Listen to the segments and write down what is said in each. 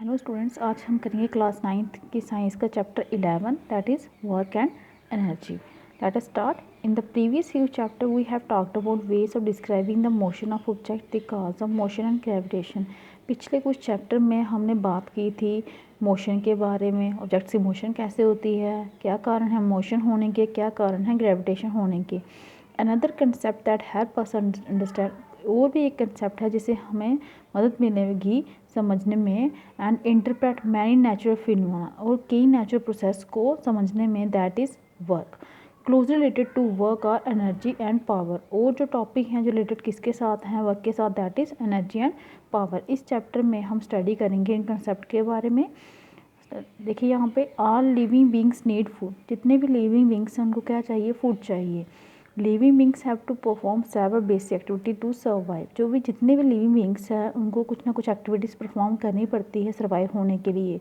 Hello students, आज हम करेंगे क्लास 9th की साइंस का chapter 11 that is work and energy. Let us start. In the previous few chapter we have talked about ways of describing the motion of object, the cause of motion and gravitation। पिछले कुछ chapter में हमने बात की थी motion के बारे में, ऑब्जेक्ट की मोशन कैसे होती है, क्या कारण है मोशन होने के, क्या कारण है ग्रेविटेशन होने के। Another concept that help us understand, और भी एक कंसेप्ट है जिसे हमें मदद मिलेगी समझने में, and interpret many natural phenomena, और कई नेचुरल प्रोसेस को समझने में, that is work. Closely related to work are energy and power, और जो टॉपिक हैं जो रिलेटेड किसके साथ हैं, वर्क के साथ, that is energy and power. इस चैप्टर में हम स्टडी करेंगे इन कंसेप्ट के बारे में। देखिए यहाँ पे all living beings need food, जितने भी लिविंग बींग्स हैं उनको क्या चाहिए, फूड चाहिए। Living beings have to perform several basic activity to survive, जो भी जितने भी लिविंग बींग्स हैं उनको कुछ ना कुछ एक्टिविटीज़ परफॉर्म करनी पड़ती है सर्वाइव होने के लिए।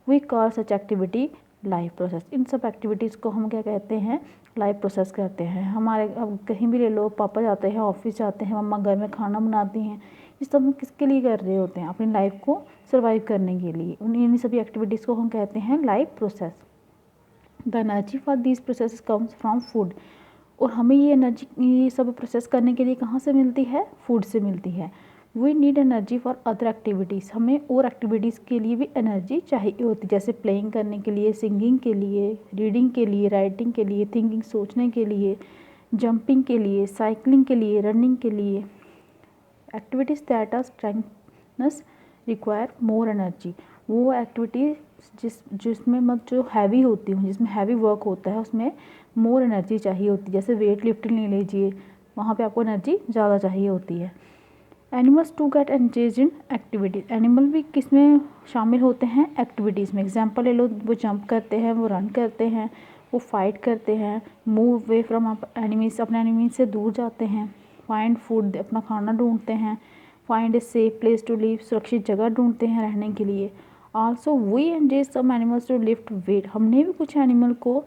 We call such activity life process. इन सब एक्टिविटीज़ को हम क्या कहते हैं, लाइफ प्रोसेस कहते हैं। हमारे अब कहीं भी ले लो, पापा जाते हैं ऑफिस जाते हैं, मम्मा घर में खाना बनाती हैं, ये सब हम किसके लिए कर रहे होते हैं, अपनी लाइफ को सर्वाइव करने के लिए। इन सभी एक्टिविटीज़ को हम कहते हैं life process. The energy for this process comes from food, और हमें ये एनर्जी ये सब प्रोसेस करने के लिए कहाँ से मिलती है, फूड से मिलती है। We need energy for other activities, हमें और एक्टिविटीज़ के लिए भी एनर्जी चाहिए होती है, जैसे प्लेइंग करने के लिए, सिंगिंग के लिए, रीडिंग के लिए, राइटिंग के लिए, थिंकिंग सोचने के लिए, जंपिंग के लिए, साइकिलिंग के लिए, रनिंग के लिए। Activities that are strengthness require more energy, वो एक्टिविटी जिसमें मतलब जो हैवी होती हूँ, जिसमें हैवी वर्क होता है, उसमें मोर एनर्जी चाहिए होती है। जैसे वेट लिफ्टिंग ले लीजिए, वहाँ पे आपको एनर्जी ज़्यादा चाहिए होती है। Animals to get engage in activities, animal भी किस में शामिल होते हैं, एक्टिविटीज़ में। एग्जाम्पल ले लो, वो जंप करते हैं, वो रन करते हैं, वो फाइट करते हैं, मूव अवे फ्रॉम एनिमीज, अपने एनिमीज से दूर जाते हैं, फाइंड फूड, अपना खाना ढूंढते हैं, find a safe place to live, सुरक्षित जगह ढूंढते हैं रहने के लिए। Also we engage some animals to lift weight, हमने भी कुछ एनिमल को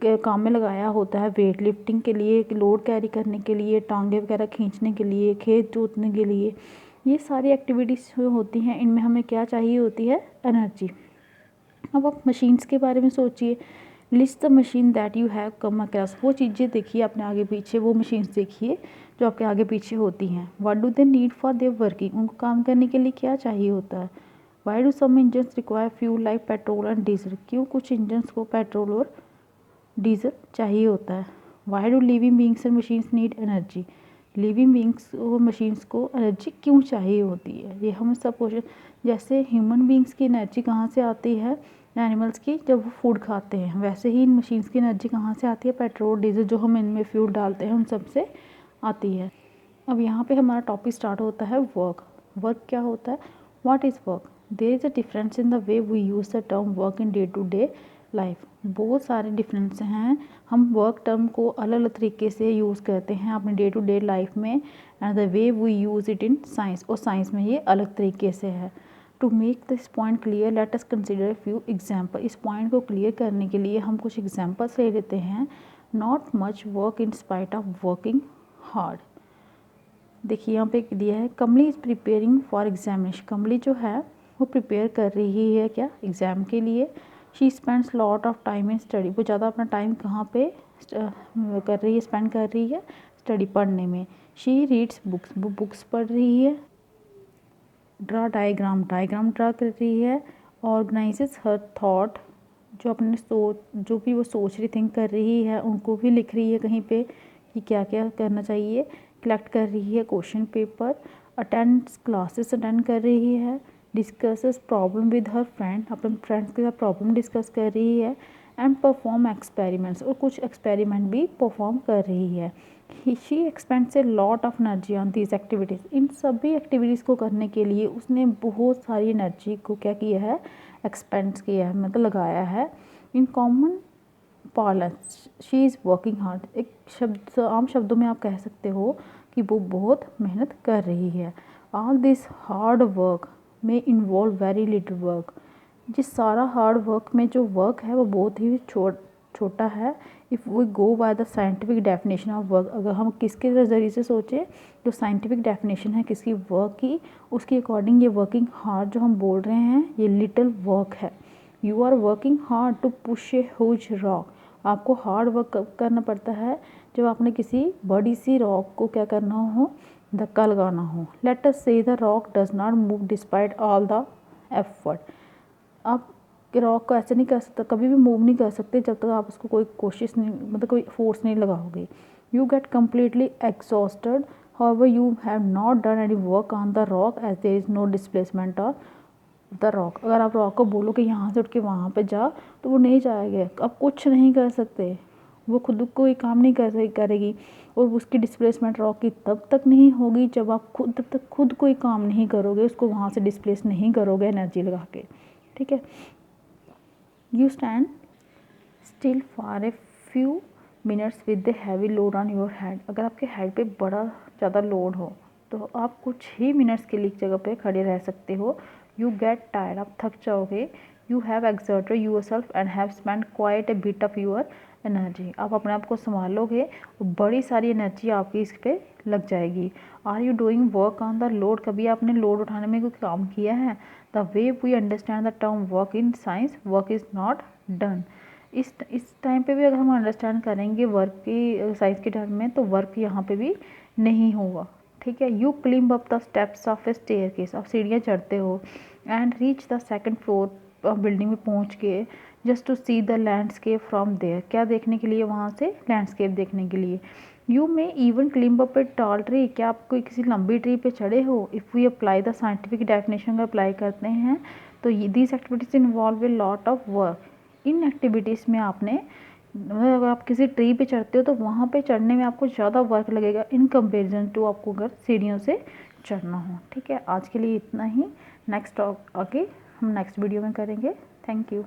काम में लगाया होता है वेट लिफ्टिंग के लिए, लोड कैरी करने के लिए, टांगे वगैरह खींचने के लिए, खेत जोतने के लिए। ये सारी एक्टिविटीज़ जो होती हैं इनमें हमें क्या चाहिए होती है, एनर्जी। अब आप मशीन्स के बारे में सोचिए। List the machine that you have come across, वो चीज़ें देखिए अपने आगे पीछे, वो मशीन्स देखिए जो आपके आगे पीछे होती हैं। What do they need for their working, उनको काम करने के लिए क्या चाहिए होता है। Why do some engines require fuel like petrol and diesel, क्यों कुछ इंजन्स को पेट्रोल और डीजल चाहिए होता है। Why do living beings and machines need energy, living beings और मशीन्स को एनर्जी क्यों चाहिए होती है। ये हम सब क्वेश्चन, जैसे ह्यूमन बींग्स की एनर्जी कहाँ से आती है, एनिमल्स की, जब वो फूड खाते हैं, वैसे ही इन मशीन्स की एनर्जी कहाँ से आती है, पेट्रोल डीजल जो हम इनमें फ्यूल डालते हैं उन सब से आती है। अब यहाँ पे हमारा टॉपिक स्टार्ट होता है वर्क। वर्क क्या होता है, what is work. There is a difference in the way we use the term work in day to day life. बहुत सारे डिफरेंस हैं, हम वर्क टर्म को अलग अलग तरीके से यूज़ करते हैं अपने डे टू डे लाइफ में, and the way we use it in science, और साइंस में ये अलग तरीके से है। To make this point clear let us consider few example, इस पॉइंट को क्लियर करने के लिए हम कुछ एग्जाम्पल्स ले लेते हैं। Not much work in spite of working hard. देखिए यहाँ पे दिया है, कमली इज़ प्रिपेयरिंग फॉर एग्जामिनेशन, कमली जो है वो प्रिपेयर कर रही है क्या, एग्ज़ाम के लिए। She spends lot of time in study, वो ज़्यादा अपना टाइम कहाँ पे कर रही है, स्पेंड कर रही है, स्टडी पढ़ने में। शी रीड्स बुक्स, वो बुक्स पढ़ रही है। ड्रा डायग्राम, डायग्राम ड्रा कर रही है। ऑर्गेनाइजेस हर थॉट, जो अपने जो भी वो सोच रही, थिंक कर रही है, उनको भी लिख रही है कहीं पे कि क्या क्या करना चाहिए। कलेक्ट कर रही है question paper. Attends classes, attend कर रही है। Discusses problem with her friend, अपने फ्रेंड्स के साथ प्रॉब्लम डिस्कस कर रही है। एंड परफॉर्म एक्सपेरिमेंट्स, और कुछ एक्सपेरिमेंट भी परफॉर्म कर रही है। She expends a lot of energy on this activities, इन सभी एक्टिविटीज़ को करने के लिए उसने बहुत सारी एनर्जी को क्या किया है, एक्सपेंड्स किया है, मतलब लगाया है। In common parlance she is working hard, एक शब्द, आम शब्दों में आप कह सकते हो कि वो बहुत मेहनत कर रही है। ऑल दिस हार्ड वर्क में इन्वॉल्व वेरी लिटिल वर्क, जिस सारा हार्ड वर्क में जो वर्क है वो बहुत ही छोटा है, if we go by the scientific definition of work, अगर हम किसके ज़रिए से सोचें, जो साइंटिफिक डेफिनेशन है किसकी वर्क की, उसके अकॉर्डिंग ये वर्किंग हार्ड जो हम बोल रहे हैं ये लिटिल वर्क है। You are working hard to push a huge rock, आपको हार्ड वर्क करना पड़ता है जब आपने किसी बड़ी सी रॉक को क्या करना हो, धक्का लगाना हो। लेट अस से the rock does not move despite all the effort, आप रॉक को ऐसे नहीं कर सकते, कभी भी मूव नहीं कर सकते जब तक आप उसको कोई कोशिश नहीं, मतलब कोई फोर्स नहीं लगाओगे। You get completely exhausted however you have not done any work on the rock as there is no displacement of the rock। अगर आप रॉक को बोलो कि यहाँ से उठ के वहाँ पे जा तो वो नहीं जाएगा, आप कुछ नहीं कर सकते, वो खुद कोई काम नहीं करेगी। और उसकी डिस्प्लेसमेंट रॉक की तब तक नहीं होगी जब आप तब तक खुद कोई काम नहीं करोगे, उसको वहाँ से डिस्प्लेस नहीं करोगे एनर्जी लगा के, ठीक है। You stand still for a few minutes with the heavy load on your head, अगर आपके हेड पे बड़ा ज़्यादा लोड हो तो आप कुछ ही मिनट्स के लिए एक जगह पे खड़े रह सकते हो। यू गेट टायर्ड, आप थक जाओगे। You have exerted yourself and have spend quite a bit of your energy, आप अपने आप को संभालोगे और बड़ी सारी एनर्जी आपकी इस पर लग जाएगी। Are you doing work on the load, कभी आपने लोड उठाने में कोई काम किया है। The way we understand the term work in science, work is not done, इस टाइम पे भी अगर हम अंडरस्टैंड करेंगे वर्क की साइंस के टर्म में, तो वर्क यहाँ पे भी नहीं होगा, ठीक है। You climb up the steps of a staircase, आप सीढ़ियाँ चढ़ते हो, and reach the second floor, building में पहुँच के, just to see the landscape from there, क्या देखने के लिए, वहाँ से लैंडस्केप देखने के लिए। You may even climb up a tall tree, क्या आप कोई किसी लंबी ट्री पे चढ़े हो। If we apply the scientific definition को अप्लाई करते हैं तो this activities involve a lot of work, इन एक्टिविटीज़ में आपने, अगर आप किसी ट्री पे चढ़ते हो तो वहाँ पे चढ़ने में आपको ज़्यादा वर्क लगेगा इन कंपेरिजन टू आपको अगर सीढ़ियों से चढ़ना हो, ठीक है। आज के लिए इतना ही, नेक्स्ट आगे हम नेक्स्ट वीडियो में करेंगे। Thank you.